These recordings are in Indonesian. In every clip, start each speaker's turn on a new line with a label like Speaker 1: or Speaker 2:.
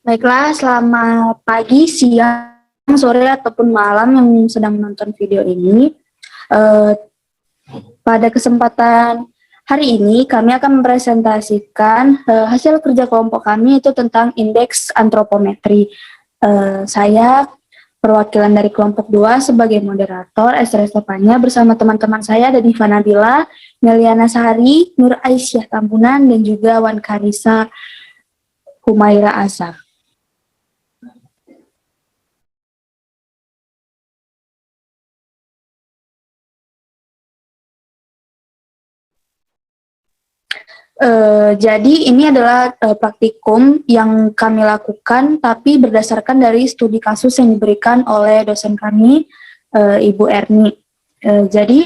Speaker 1: Baiklah, selamat pagi, siang, sore, ataupun malam yang sedang menonton video ini. Eh, Pada kesempatan hari ini, kami akan mempresentasikan hasil kerja kelompok kami itu tentang indeks antropometri. Saya perwakilan dari kelompok 2 sebagai moderator, Esther Estefania, bersama teman-teman saya ada Diva Nabila, Meliana Sari, Nur Aisyah Tambunan, dan juga Wan Karisa Humaira Azhar. Jadi ini adalah praktikum yang kami lakukan, tapi berdasarkan dari studi kasus yang diberikan oleh dosen kami, Ibu Erni. Jadi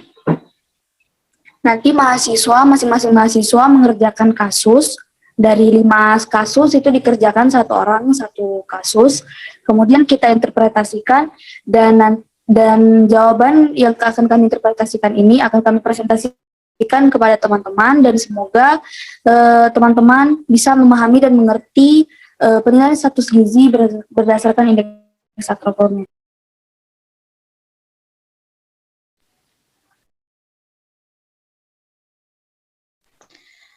Speaker 1: nanti masing-masing mahasiswa mengerjakan kasus. Dari 5 kasus itu dikerjakan 1 orang 1 kasus. Kemudian kita interpretasikan dan jawaban yang akan kami interpretasikan ini akan kami presentasikan kepada teman-teman, dan semoga teman-teman bisa memahami dan mengerti penilaian status gizi berdasarkan indeks antropometri.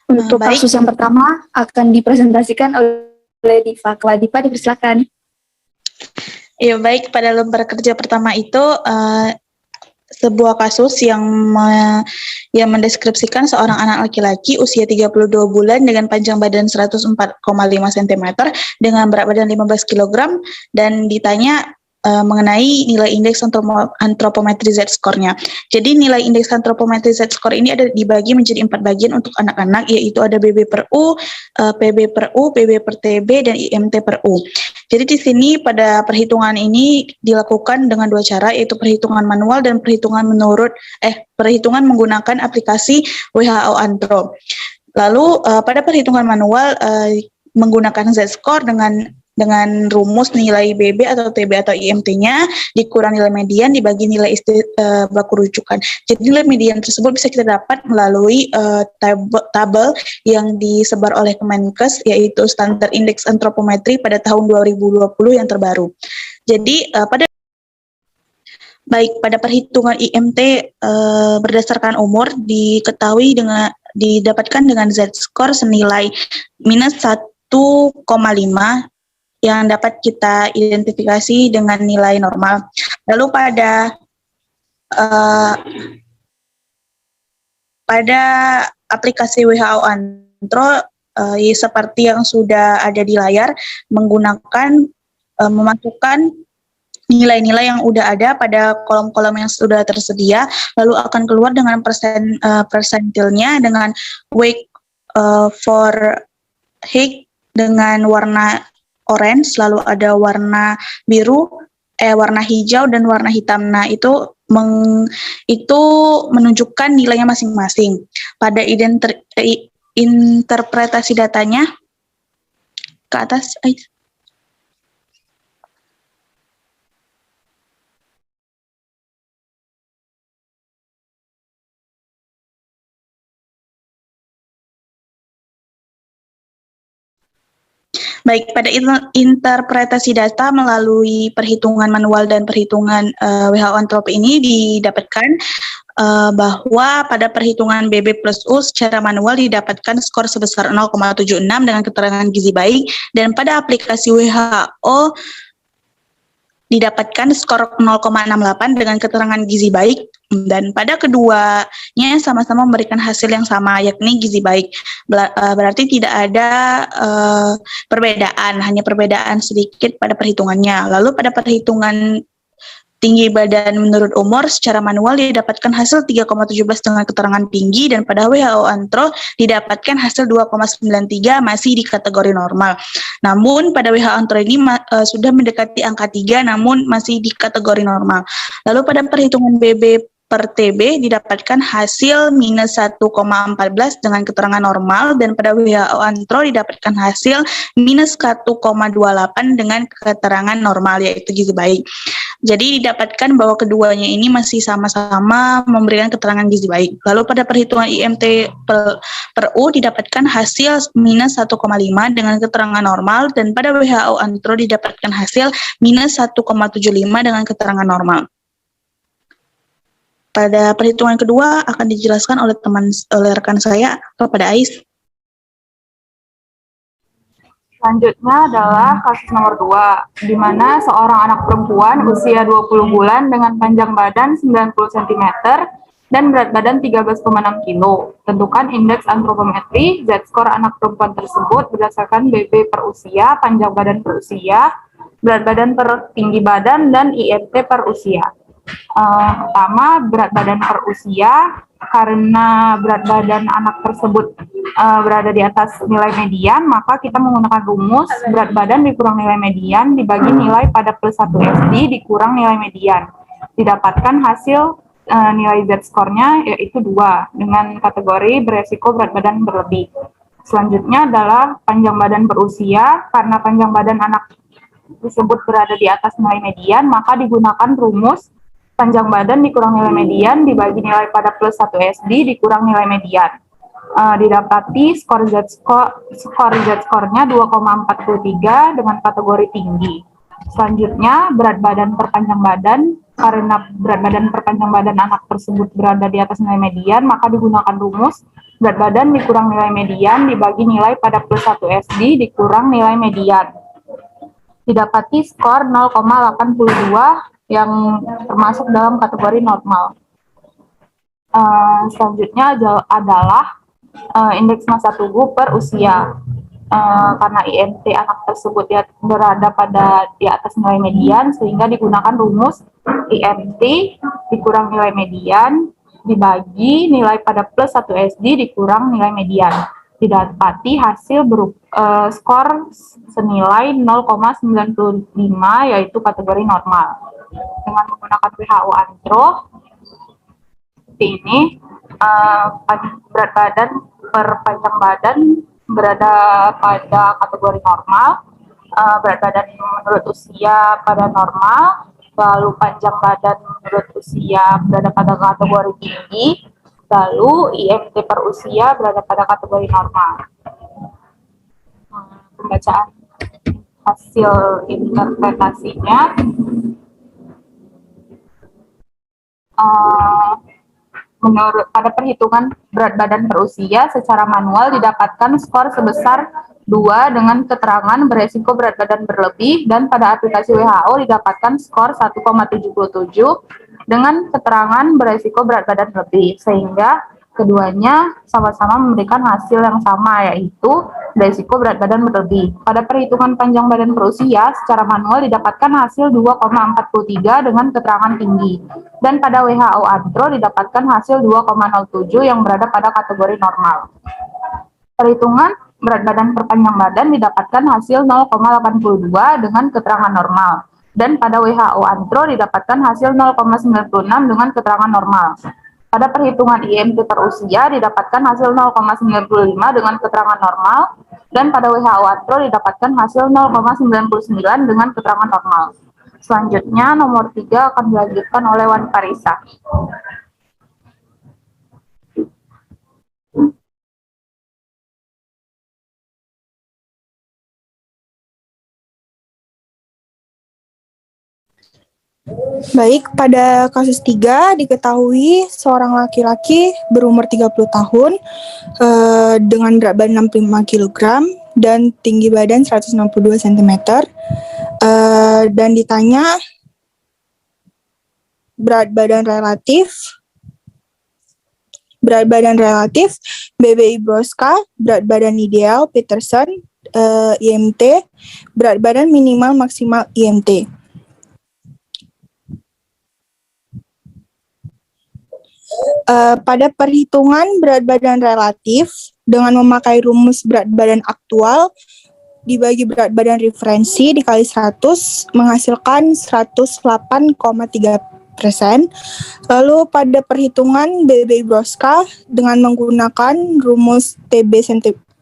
Speaker 1: Untuk kasus yang pertama akan dipresentasikan oleh Diva. Diva, dipersilakan.
Speaker 2: Ya, baik, pada lembar kerja pertama itu sebuah kasus yang mendeskripsikan seorang anak laki-laki usia 32 bulan dengan panjang badan 104,5 cm dengan berat badan 15 kg dan ditanya mengenai nilai indeks antropometri Z-score-nya. Jadi nilai indeks antropometri Z-score ini ada dibagi menjadi 4 bagian untuk anak-anak, yaitu ada BB per U, PB per U, PB per TB, dan IMT per U. Jadi di sini pada perhitungan ini dilakukan dengan 2 cara, yaitu perhitungan manual dan perhitungan menggunakan aplikasi WHO Antro. Lalu pada perhitungan manual menggunakan Z-score dengan rumus nilai BB atau TB atau IMT-nya dikurang nilai median dibagi nilai baku rujukan. Jadi nilai median tersebut bisa kita dapat melalui tabel yang disebar oleh Kemenkes, yaitu standar indeks antropometri pada tahun 2020 yang terbaru. Jadi pada perhitungan IMT berdasarkan umur didapatkan dengan Z-score senilai minus 1,5 yang dapat kita identifikasi dengan nilai normal. Lalu pada aplikasi WHO Antro seperti yang sudah ada di layar, memasukkan nilai-nilai yang udah ada pada kolom-kolom yang sudah tersedia, lalu akan keluar dengan persentilnya dengan weight for height dengan warna orange, lalu ada warna biru, warna hijau dan warna hitam. Nah, itu menunjukkan nilainya masing-masing. Pada interpretasi datanya ke atas. Baik, pada interpretasi data melalui perhitungan manual dan perhitungan WHO Antro ini didapatkan bahwa pada perhitungan BB plus U secara manual didapatkan skor sebesar 0,76 dengan keterangan gizi baik, dan pada aplikasi WHO didapatkan skor 0,68 dengan keterangan gizi baik, dan pada keduanya sama-sama memberikan hasil yang sama, yakni gizi baik. Berarti tidak ada perbedaan, hanya perbedaan sedikit pada perhitungannya. Lalu pada perhitungan tinggi badan menurut umur secara manual didapatkan hasil 3,17 dengan keterangan tinggi, dan pada WHO Antro didapatkan hasil 2,93 masih di kategori normal. Namun pada WHO Antro ini sudah mendekati angka 3 namun masih di kategori normal. Lalu pada perhitungan BB per TB didapatkan hasil minus 1,14 dengan keterangan normal, dan pada WHO Antro didapatkan hasil minus 1,28 dengan keterangan normal, yaitu gizi baik. Jadi didapatkan bahwa keduanya ini masih sama-sama memberikan keterangan gizi baik. Lalu pada perhitungan IMT per U didapatkan hasil minus 1,5 dengan keterangan normal, dan pada WHO Antro didapatkan hasil minus 1,75 dengan keterangan normal. Pada perhitungan kedua akan dijelaskan oleh rekan saya, kepada Ais.
Speaker 3: Selanjutnya adalah kasus nomor 2, di mana seorang anak perempuan usia 20 bulan dengan panjang badan 90 cm dan berat badan 13,6 kg. Tentukan indeks antropometri Z-score anak perempuan tersebut berdasarkan BB per usia, panjang badan per usia, berat badan per tinggi badan, dan IMT per usia. Pertama, berat badan per usia. Karena berat badan anak tersebut berada di atas nilai median, maka kita menggunakan rumus berat badan dikurang nilai median dibagi nilai pada plus 1 SD dikurang nilai median. Didapatkan hasil nilai Z-score-nya yaitu 2 dengan kategori beresiko berat badan berlebih. Selanjutnya adalah panjang badan per usia. Karena panjang badan anak tersebut berada di atas nilai median, maka digunakan rumus panjang badan dikurang nilai median dibagi nilai pada plus 1 SD dikurang nilai median. Didapati skor Z-score-nya 2,43 dengan kategori tinggi. Selanjutnya, berat badan per panjang badan. Karena berat badan per panjang badan anak tersebut berada di atas nilai median, maka digunakan rumus berat badan dikurang nilai median dibagi nilai pada plus 1 SD dikurang nilai median. Didapati skor 0,82 yang termasuk dalam kategori normal. Selanjutnya adalah indeks massa tubuh per usia. Karena IMT anak tersebut berada di atas nilai median, sehingga digunakan rumus IMT dikurang nilai median dibagi nilai pada plus 1 SD dikurang nilai median. Didapati hasil skor senilai 0,95 yaitu kategori normal. Dengan menggunakan WHO Antro seperti ini, berat badan per panjang badan berada pada kategori normal, berat badan menurut usia pada normal, lalu panjang badan menurut usia berada pada kategori tinggi, lalu IMT per usia berada pada kategori normal. Pembacaan hasil interpretasinya. Menurut pada perhitungan berat badan per usia secara manual didapatkan skor sebesar 2 dengan keterangan beresiko berat badan berlebih, dan pada aplikasi WHO didapatkan skor 1,77 dengan keterangan beresiko berat badan lebih, sehingga keduanya sama-sama memberikan hasil yang sama, yaitu beresiko berat badan berlebih. Pada perhitungan panjang badan per usia secara manual didapatkan hasil 2,43 dengan keterangan tinggi, dan pada WHO Antro didapatkan hasil 2,07 yang berada pada kategori normal. Perhitungan berat badan per panjang badan didapatkan hasil 0,82 dengan keterangan normal, dan pada WHO Antro didapatkan hasil 0,96 dengan keterangan normal. Pada perhitungan IMT per usia didapatkan hasil 0,95 dengan keterangan normal, dan pada WHO Antro didapatkan hasil 0,99 dengan keterangan normal. Selanjutnya, nomor 3 akan dilanjutkan oleh Wan Parisa.
Speaker 4: Baik, pada kasus 3 diketahui seorang laki-laki berumur 30 tahun dengan berat badan 65 kg dan tinggi badan 162 cm, dan ditanya berat badan relatif BBI Broska, berat badan ideal Peterson, IMT, berat badan minimal maksimal IMT. Pada perhitungan berat badan relatif dengan memakai rumus berat badan aktual dibagi berat badan referensi dikali 100 menghasilkan 108,3%. Lalu pada perhitungan BBI Broska dengan menggunakan rumus TB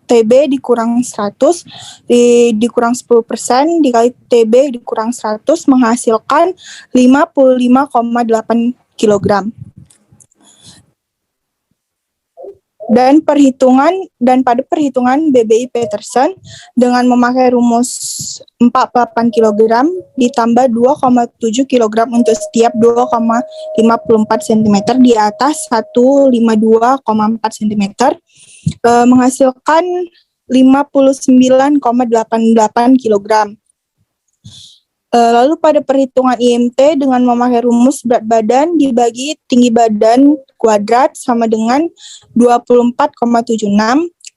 Speaker 4: TB dikurang 100, dikurang 10%, dikali TB dikurang 100, menghasilkan 55,8 kilogram. Dan pada perhitungan BBI Peterson dengan memakai rumus 48 kg ditambah 2,7 kg untuk setiap 2,54 cm di atas 152,4 cm menghasilkan 59,88 kg. Lalu pada perhitungan IMT dengan memakai rumus berat badan dibagi tinggi badan kuadrat sama dengan 24,76.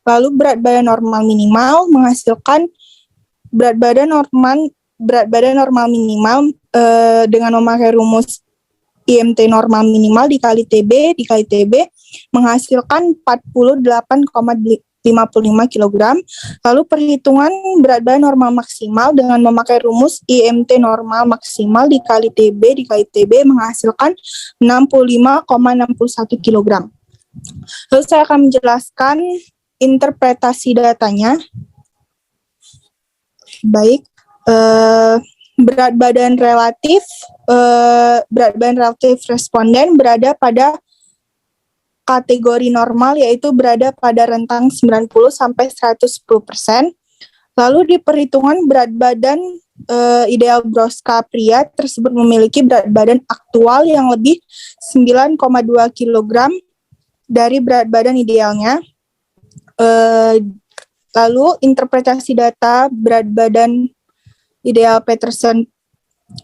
Speaker 4: Lalu berat badan normal minimal menghasilkan berat badan normal minimal dengan memakai rumus IMT normal minimal dikali TB menghasilkan 48,55 kg. Lalu perhitungan berat badan normal maksimal dengan memakai rumus IMT normal maksimal dikali TB menghasilkan 65,61 kg. Lalu saya akan menjelaskan interpretasi datanya. Baik, berat badan relatif responden berada pada kategori normal, yaitu berada pada rentang 90 sampai 110%. Lalu di perhitungan berat badan ideal Broska pria tersebut memiliki berat badan aktual yang lebih 9,2 kg dari berat badan idealnya. Lalu interpretasi data berat badan ideal Peterson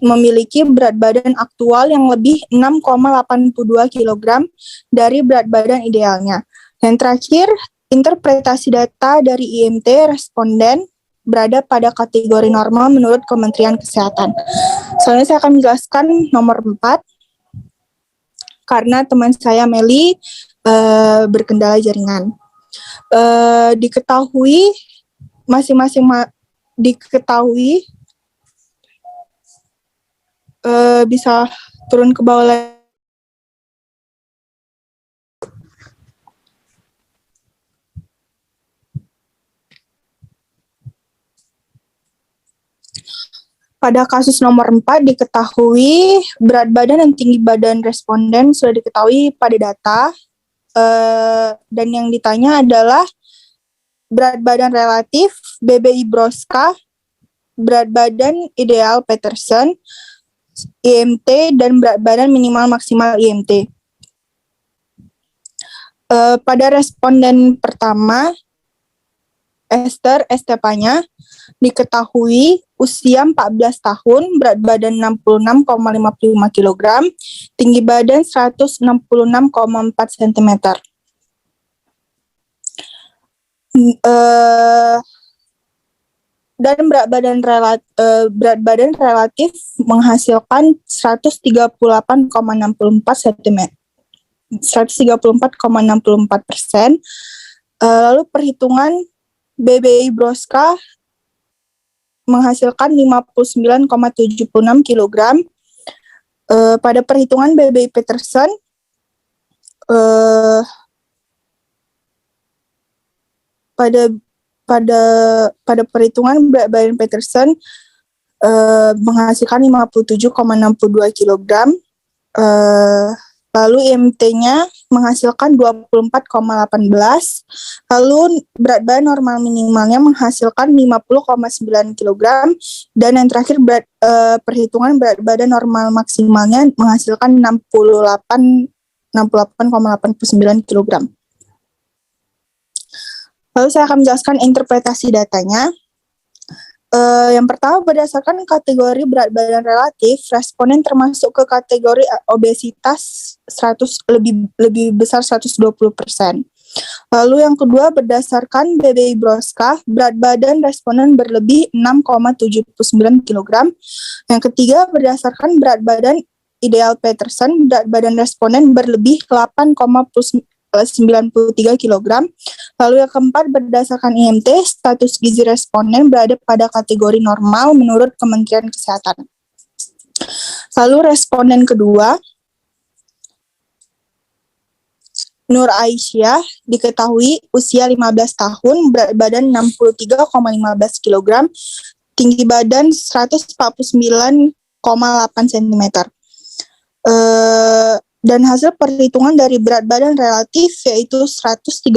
Speaker 4: memiliki berat badan aktual yang lebih 6,82 kg dari berat badan idealnya. Dan terakhir, interpretasi data dari IMT responden berada pada kategori normal menurut Kementerian Kesehatan. Selanjutnya saya akan menjelaskan nomor 4, karena teman saya Meli berkendala jaringan. Diketahui bisa turun ke bawah lagi. Pada kasus nomor 4 diketahui berat badan dan tinggi badan responden sudah diketahui pada data, dan yang ditanya adalah berat badan relatif, BBI Broska, berat badan ideal Peterson, IMT, dan berat badan minimal maksimal IMT. Pada responden pertama, Esther Estepanya, diketahui usia 14 tahun, berat badan 66,55 kg, tinggi badan 166,4 cm. Dan berat badan relatif menghasilkan 134,64 cm. 134,64%. Lalu perhitungan BBI Broska menghasilkan 59,76 kg. Pada perhitungan BBI Peterson pada perhitungan berat badan Peterson menghasilkan 57,62 kg. Lalu IMT-nya menghasilkan 24,18. Lalu berat badan normal minimalnya menghasilkan 50,9 kg. Dan yang terakhir perhitungan berat badan normal maksimalnya menghasilkan 68,89 kg. Lalu saya akan menjelaskan interpretasi datanya. Yang pertama, berdasarkan kategori berat badan relatif, responden termasuk ke kategori obesitas lebih besar 120%. Lalu yang kedua, berdasarkan BBI Broska, berat badan responden berlebih 6,79 kg. Yang ketiga, berdasarkan berat badan ideal Peterson, berat badan responden berlebih 8,93 kg. Lalu yang keempat, berdasarkan IMT, status gizi responden berada pada kategori normal menurut Kementerian Kesehatan. Lalu responden kedua, Nur Aisyah diketahui usia 15 tahun, berat badan 63,15 kg, tinggi badan 149,8 cm. Dan hasil perhitungan dari berat badan relatif yaitu 131%.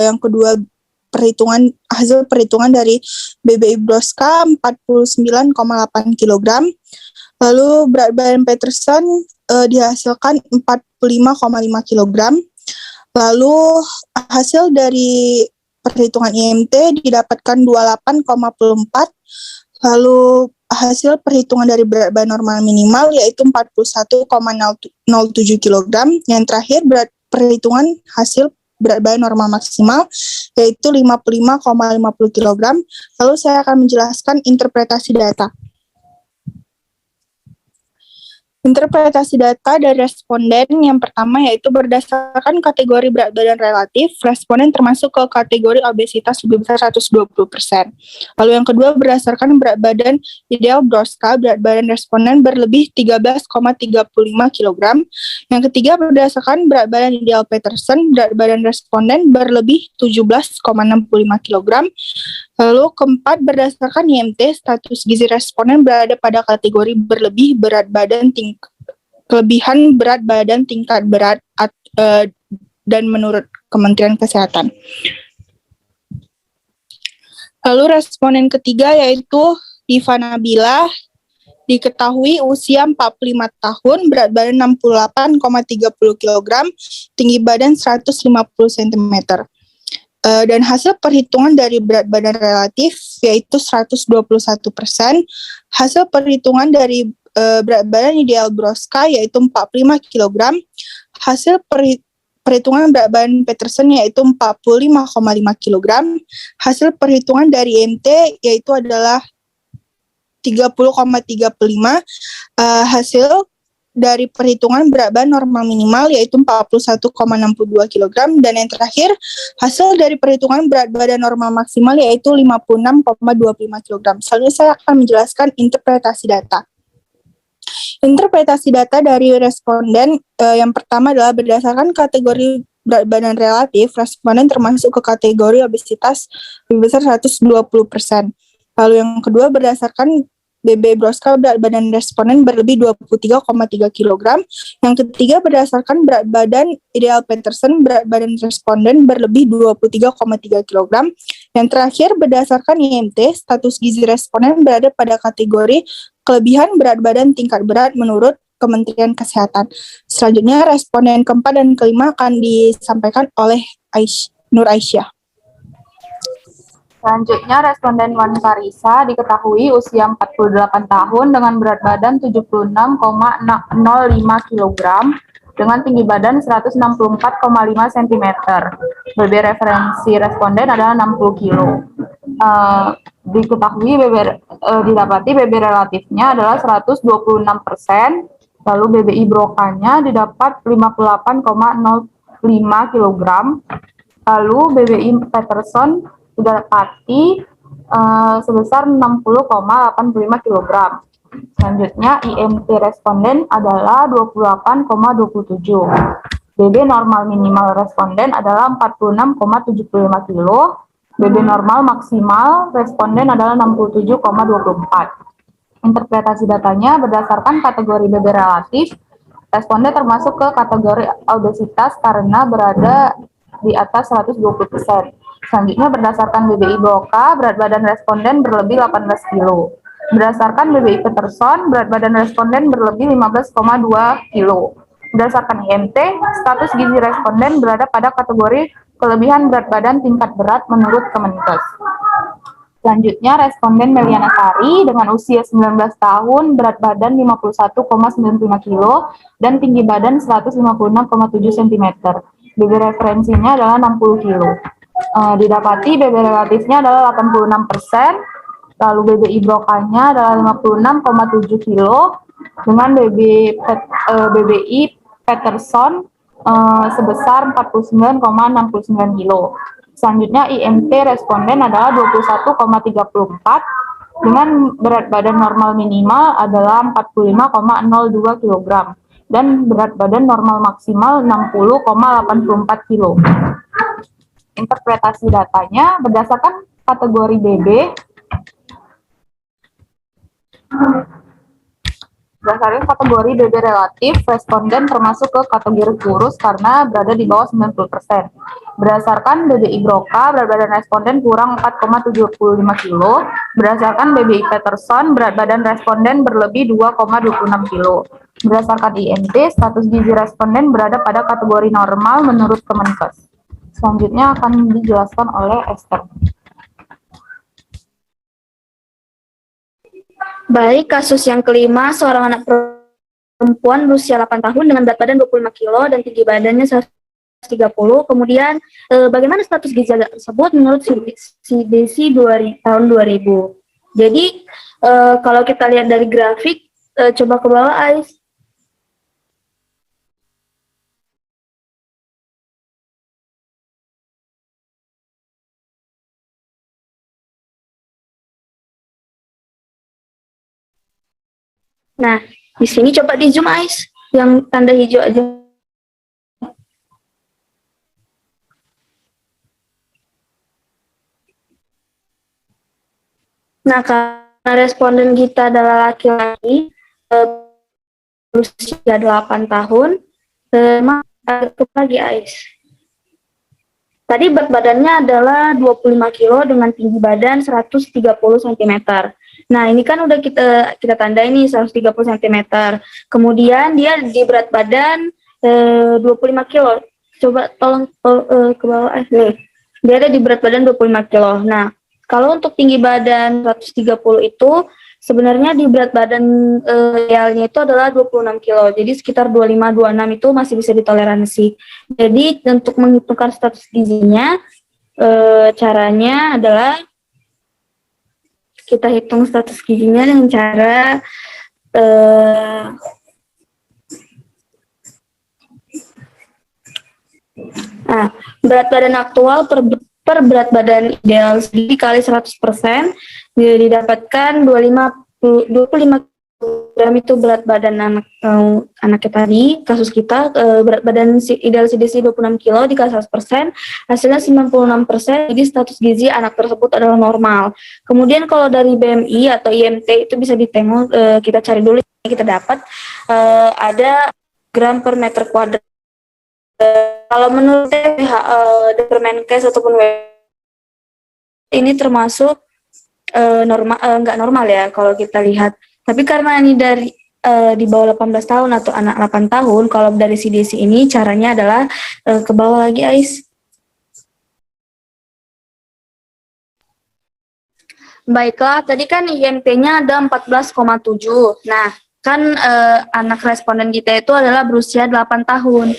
Speaker 4: Yang kedua hasil perhitungan dari BBI Broska 49,8 kg. Lalu berat badan Peterson dihasilkan 45,5 kg. Lalu hasil dari perhitungan IMT didapatkan 28,4. Lalu hasil perhitungan dari berat badan normal minimal yaitu 41,07 kg. Yang terakhir perhitungan hasil berat badan normal maksimal yaitu 55,50 kg. Lalu saya akan menjelaskan interpretasi data. Interpretasi data dari responden yang pertama yaitu berdasarkan kategori berat badan relatif, responden termasuk ke kategori obesitas lebih besar 120%. Lalu yang kedua berdasarkan berat badan ideal Broska, berat badan responden berlebih 13,35 kg. Yang ketiga berdasarkan berat badan ideal Peterson, berat badan responden berlebih 17,65 kg. Lalu keempat, berdasarkan IMT, status gizi responden berada pada kategori berlebih kelebihan berat badan tingkat berat dan menurut Kementerian Kesehatan. Lalu responden ketiga yaitu Diva Nabila, diketahui usia 45 tahun, berat badan 68,30 kg, tinggi badan 150 cm. Dan hasil perhitungan dari berat badan relatif yaitu 121%, hasil perhitungan dari berat badan ideal Broska yaitu 45 kg, hasil perhitungan berat badan Peterson yaitu 45,5 kg, hasil perhitungan dari IMT yaitu adalah 30,35, hasil dari perhitungan berat badan normal minimal yaitu 41,62 kg, dan yang terakhir hasil dari perhitungan berat badan normal maksimal yaitu 56,25 kg. Selanjutnya saya akan menjelaskan interpretasi data. Interpretasi data dari responden yang pertama adalah berdasarkan kategori berat badan relatif, responden termasuk ke kategori obesitas lebih besar 120%. Lalu yang kedua berdasarkan BB Broska, berat badan responden berlebih 23,3 kg. Yang ketiga berdasarkan berat badan ideal Peterson, berat badan responden berlebih 23,3 kg. Yang terakhir berdasarkan IMT, status gizi responden berada pada kategori kelebihan berat badan tingkat berat menurut Kementerian Kesehatan. Selanjutnya responden keempat dan kelima akan disampaikan oleh Nur Aisyah.
Speaker 3: Selanjutnya, responden Wan Karisa diketahui usia 48 tahun dengan berat badan 76,05 kg dengan tinggi badan 164,5 cm. BB referensi responden adalah 60 kg. Didapati BB relatifnya adalah 126%, lalu BBI Broca-nya didapat 58,05 kg, lalu BBI Peterson didapati sebesar 60,85 kg. Selanjutnya IMT responden adalah 28,27. BB normal minimal responden adalah 46,75 kg. BB normal maksimal responden adalah 67,24. Interpretasi datanya berdasarkan kategori BB relatif, responden termasuk ke kategori obesitas karena berada di atas 120%. Selanjutnya berdasarkan BBI Broca, berat badan responden berlebih 18 kg. Berdasarkan BBI Peterson, berat badan responden berlebih 15,2 kg. Berdasarkan IMT, status gizi responden berada pada kategori kelebihan berat badan tingkat berat menurut Kemenkes. Selanjutnya responden Meliana Sari dengan usia 19 tahun, berat badan 51,95 kg, dan tinggi badan 156,7 cm. BB referensinya adalah 60 kg. Didapati BB relatifnya adalah 86%, lalu BBI Broca-nya adalah 56,7 kg, dengan BBI Peterson sebesar 49,69 kg. Selanjutnya IMT responden adalah 21,34 dengan berat badan normal minimal adalah 45,02 kg. dan berat badan normal maksimal 60,84 kilo. Interpretasi datanya berdasarkan kategori BB, berdasarkan kategori BB relatif, responden termasuk ke kategori kurus karena berada di bawah 90%. Berdasarkan BBI Broca, berat badan responden kurang 4,75 kilo. Berdasarkan BBI Peterson, berat badan responden berlebih 2,26 kilo. Berdasarkan IMT, status gizi responden berada pada kategori normal menurut Kemenkes. Selanjutnya akan dijelaskan oleh Esther.
Speaker 1: Baik, kasus yang kelima, seorang anak perempuan berusia 8 tahun dengan berat badan 25 kilo dan tinggi badannya 130. Kemudian, bagaimana status gizi tersebut menurut CDC tahun 2000? Jadi, kalau kita lihat dari grafik, coba ke bawah, Ais. Nah, di sini coba di zoom, Ais, yang tanda hijau aja. Nah, karena responden kita adalah laki-laki, berusia 8 tahun, ke lagi, Ais. Tadi berat badannya adalah 25 kilo dengan tinggi badan 130 cm. Nah, ini kan udah kita tanda ini 130 cm. Kemudian dia di berat badan 25 kilo. Coba tolong ke bawah nih. Dia ada di berat badan 25 kilo. Nah, kalau untuk tinggi badan 130 itu sebenarnya di berat badan idealnya itu adalah 26 kilo. Jadi sekitar 25-26 itu masih bisa ditoleransi. Jadi untuk menghitungkan status gizinya, caranya adalah kita hitung status gizinya dengan cara berat badan aktual per berat badan ideal dikali 100% didapatkan 25 gram itu berat badan anaknya tadi, kasus kita berat badan ideal CDC 26 kilo dikali 100%, hasilnya 96%, jadi status gizi anak tersebut adalah normal. Kemudian kalau dari BMI atau IMT itu bisa ditengok, kita cari dulu, kita dapat ada gram per meter kuadrat. Kalau menurut Kemenkes ataupun ini termasuk nggak normal ya kalau kita lihat. Tapi karena ini dari di bawah 18 tahun atau anak 8 tahun, kalau dari CDC ini caranya adalah ke bawah lagi, Ais. Baiklah, tadi kan IMT-nya ada 14,7. Nah, kan anak responden kita itu adalah berusia 8 tahun.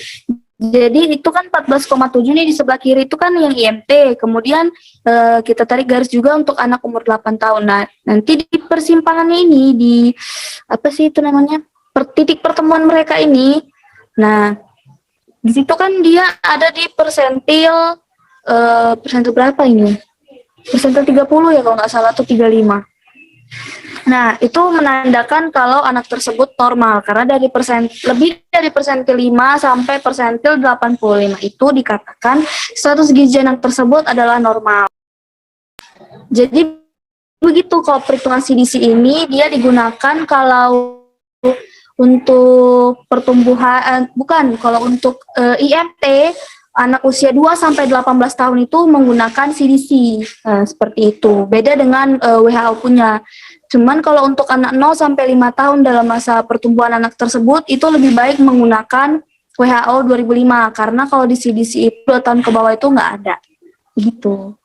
Speaker 1: Jadi itu kan 14,7 nih, di sebelah kiri itu kan yang IMT. Kemudian kita tarik garis juga untuk anak umur 8 tahun. Nah, nanti di persimpangannya ini, di apa sih itu namanya? Titik pertemuan mereka ini. Nah, di situ kan dia ada di persentil berapa ini? Persentil 30 ya kalau nggak salah, atau 35. Nah, itu menandakan kalau anak tersebut normal, karena dari lebih dari persentil 5 sampai persentil 85 itu dikatakan status gizi anak tersebut adalah normal. Jadi begitu kalau perhitungan CDC ini dia digunakan kalau untuk pertumbuhan, bukan, kalau untuk IMT anak usia 2 sampai 18 tahun itu menggunakan CDC. Seperti itu. Beda dengan WHO punya. Cuman kalau untuk anak 0 sampai 5 tahun dalam masa pertumbuhan anak tersebut itu lebih baik menggunakan WHO 2005 karena kalau di CDC itu 2 tahun ke bawah itu nggak ada. Gitu.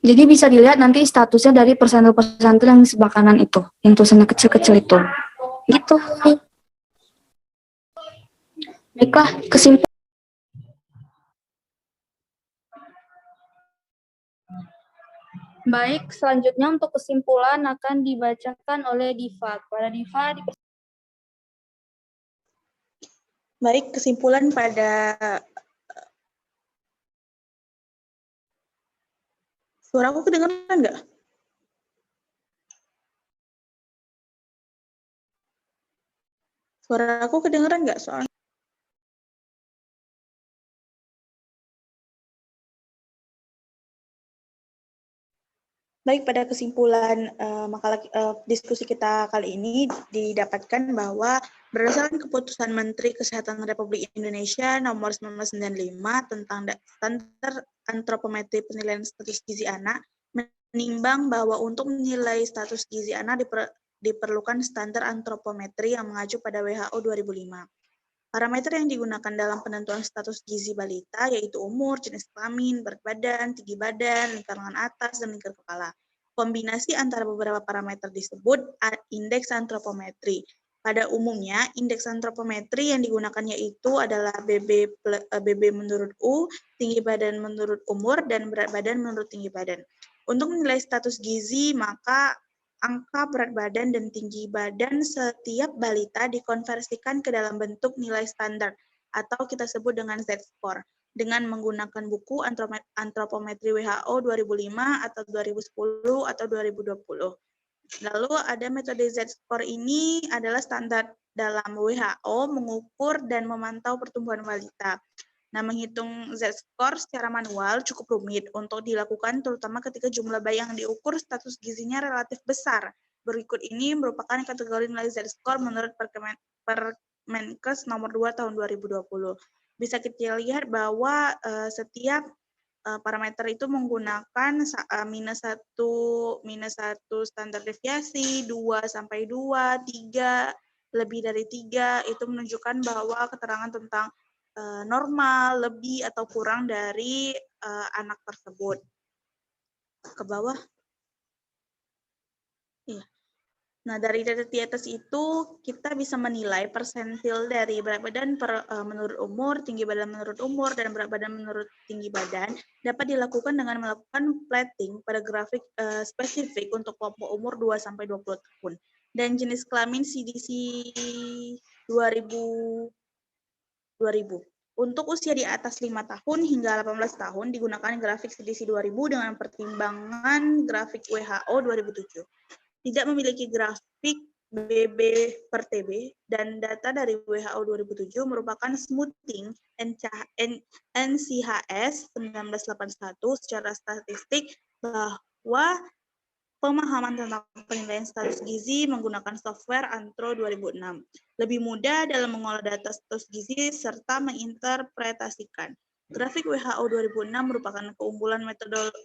Speaker 1: Jadi bisa dilihat nanti statusnya dari persentil-persentil yang di sebelah kanan itu, yang tulisannya kecil-kecil itu. Gitu. Baiklah, kesimpulan. Baik, selanjutnya untuk kesimpulan akan dibacakan oleh Diva. Kepada Diva,
Speaker 2: Baik, kesimpulan pada suaraku kedengaran nggak? Suara aku kedengeran nggak soalnya? Baik, pada kesimpulan diskusi kita kali ini didapatkan bahwa berdasarkan keputusan Menteri Kesehatan Republik Indonesia nomor 1995 tentang standar antropometri penilaian status gizi anak, menimbang bahwa untuk menilai status gizi anak diperlukan standar antropometri yang mengacu pada WHO 2005. Parameter yang digunakan dalam penentuan status gizi balita yaitu umur, jenis kelamin, berat badan, tinggi badan, lingkar lengan atas, dan lingkar kepala. Kombinasi antara beberapa parameter disebut indeks antropometri. Pada umumnya, indeks antropometri yang digunakan yaitu adalah BB menurut U, tinggi badan menurut umur, dan berat badan menurut tinggi badan. Untuk menilai status gizi, maka angka berat badan dan tinggi badan setiap balita dikonversikan ke dalam bentuk nilai standar atau kita sebut dengan Z-score dengan menggunakan buku antropometri WHO 2005 atau 2010 atau 2020. Lalu ada metode Z-score ini adalah standar dalam WHO mengukur dan memantau pertumbuhan balita. Nah, menghitung Z-score secara manual cukup rumit untuk dilakukan terutama ketika jumlah bayi yang diukur status gizinya relatif besar. Berikut ini merupakan kategori nilai Z-score menurut Permenkes nomor 2 tahun 2020. Bisa kita lihat bahwa setiap parameter itu menggunakan minus satu standar deviasi, 2 sampai 2, 3, lebih dari 3, itu menunjukkan bahwa keterangan tentang normal, lebih atau kurang dari anak tersebut. Ke bawah. Iya. Nah, dari data di atas itu kita bisa menilai persentil dari berat badan menurut umur, tinggi badan menurut umur, dan berat badan menurut tinggi badan dapat dilakukan dengan melakukan plating pada grafik spesifik untuk kelompok umur 2 sampai 20 tahun. Dan jenis kelamin CDC 2000. Untuk usia di atas 5 tahun hingga 18 tahun digunakan grafik CDC 2000 dengan pertimbangan grafik WHO 2007. Tidak memiliki grafik BB per TB dan data dari WHO 2007 merupakan smoothing NCHS 1981 secara statistik bahwa pemahaman tentang penilaian status gizi menggunakan software Antro 2006. Lebih mudah dalam mengolah data status gizi serta menginterpretasikan. Grafik WHO 2006 merupakan keunggulan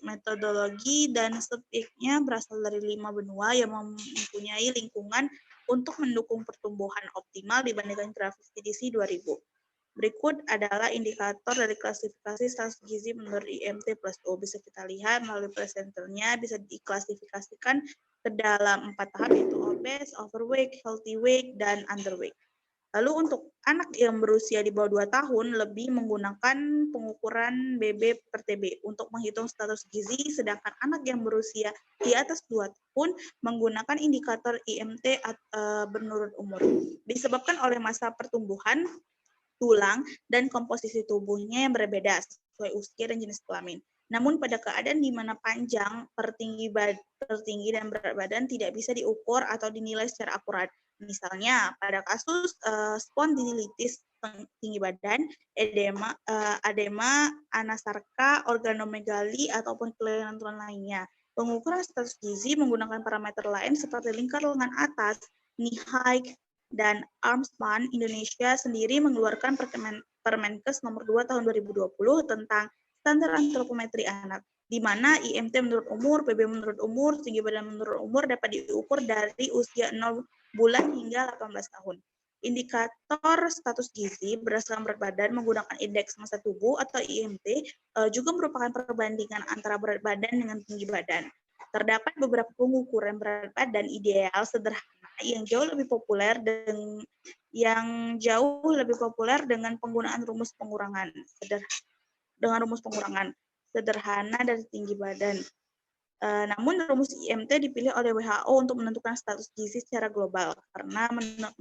Speaker 2: metodologi dan statistiknya berasal dari 5 benua yang mempunyai lingkungan untuk mendukung pertumbuhan optimal dibandingkan grafik CDC 2000. Berikut adalah indikator dari klasifikasi status gizi menurut IMT plus O. Bisa kita lihat melalui presenternya bisa diklasifikasikan ke dalam 4 tahap yaitu obese, overweight, healthy weight, dan underweight. Lalu untuk anak yang berusia di bawah 2 tahun lebih menggunakan pengukuran BB per TB untuk menghitung status gizi, sedangkan anak yang berusia di atas 2 tahun menggunakan indikator IMT menurut umur. Disebabkan oleh masa pertumbuhan tulang, dan komposisi tubuhnya yang berbeda sesuai usia dan jenis kelamin. Namun pada keadaan di mana panjang, tertinggi dan berat badan tidak bisa diukur atau dinilai secara akurat. Misalnya pada kasus spondilitis tinggi badan, edema, anasarka, organomegali, ataupun kelainan lainnya. Pengukuran status gizi menggunakan parameter lain seperti lingkar lengan atas, knee height, dan Armspan Indonesia sendiri mengeluarkan Permenkes nomor 2 tahun 2020 tentang standar antropometri anak, di mana IMT menurut umur, PB menurut umur, tinggi badan menurut umur dapat diukur dari usia 0 bulan hingga 18 tahun. Indikator status gizi berdasarkan berat badan menggunakan indeks massa tubuh atau IMT juga merupakan perbandingan antara berat badan dengan tinggi badan. Terdapat beberapa pengukuran berat badan ideal sederhana yang jauh lebih populer dengan penggunaan rumus pengurangan sederhana dari tinggi badan. Namun rumus IMT dipilih oleh WHO untuk menentukan status gizi secara global karena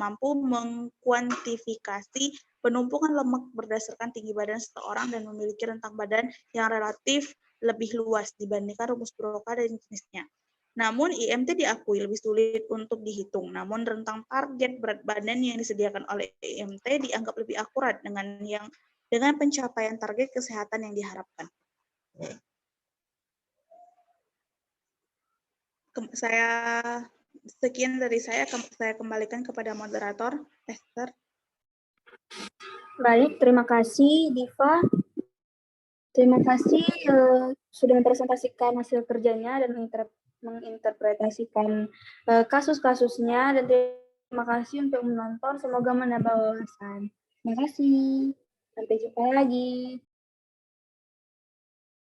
Speaker 2: mampu mengkuantifikasi penumpukan lemak berdasarkan tinggi badan seseorang dan memiliki rentang badan yang relatif lebih luas dibandingkan rumus Broca dan jenisnya. Namun IMT diakui lebih sulit untuk dihitung. Namun rentang target berat badan yang disediakan oleh IMT dianggap lebih akurat dengan pencapaian target kesehatan yang diharapkan. Sekian dari saya kembalikan kepada moderator, Esther.
Speaker 1: Baik, terima kasih Diva. Terima kasih sudah mempresentasikan hasil kerjanya dan menginterpretasikan kasus-kasusnya, dan terima kasih untuk menonton. Semoga menambah wawasan. Terima kasih. Sampai jumpa lagi.